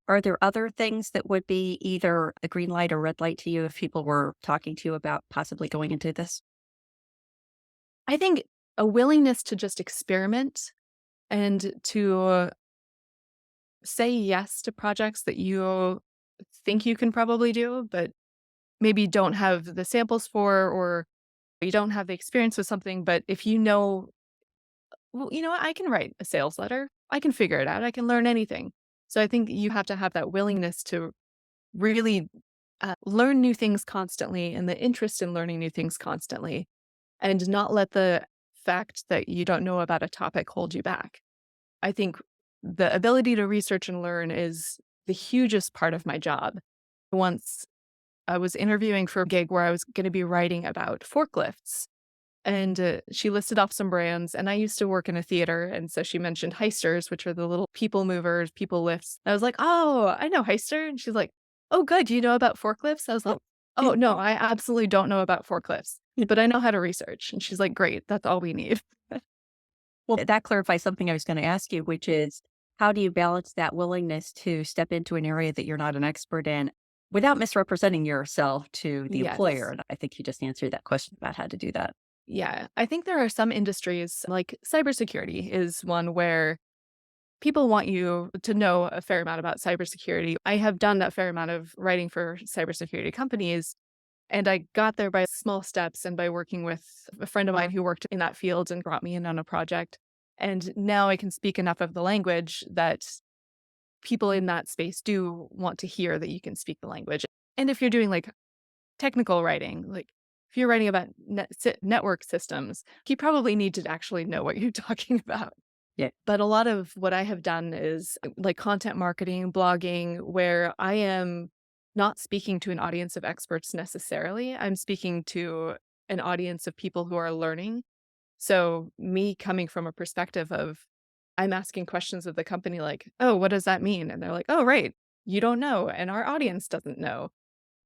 Are there other things that would be either a green light or red light to you if people were talking to you about possibly going into this? I think a willingness to just experiment and to say yes to projects that you think you can probably do, but maybe don't have the samples for, or you don't have the experience with something. But if you know, well, you know what, I can write a sales letter, I can figure it out, I can learn anything. So I think you have to have that willingness to really learn new things constantly and the interest in learning new things constantly and not let the fact that you don't know about a topic hold you back. I think the ability to research and learn is the hugest part of my job. Once I was interviewing for a gig where I was going to be writing about forklifts, and she listed off some brands. And I used to work in a theater. And so she mentioned Heisters, which are the little people movers, people lifts. I was like, oh, I know Heister. And she's like, oh, good. Do you know about forklifts? I was like, oh, no, I absolutely don't know about forklifts, but I know how to research. And she's like, great. That's all we need. Well, that clarifies something I was going to ask you, which is how do you balance that willingness to step into an area that you're not an expert in without misrepresenting yourself to the employer? Yes. And I think you just answered that question about how to do that. Yeah. I think there are some industries, like cybersecurity is one where people want you to know a fair amount about cybersecurity. I have done a fair amount of writing for cybersecurity companies, and I got there by small steps and by working with a friend of mine who worked in that field and brought me in on a project. And now I can speak enough of the language that people in that space do want to hear that you can speak the language. And if you're doing like technical writing, like if you're writing about network systems, you probably need to actually know what you're talking about. Yeah. But a lot of what I have done is like content marketing, blogging, where I am not speaking to an audience of experts necessarily. I'm speaking to an audience of people who are learning. So, me coming from a perspective of I'm asking questions of the company like, oh, what does that mean? And they're like, oh, right. You don't know. And our audience doesn't know.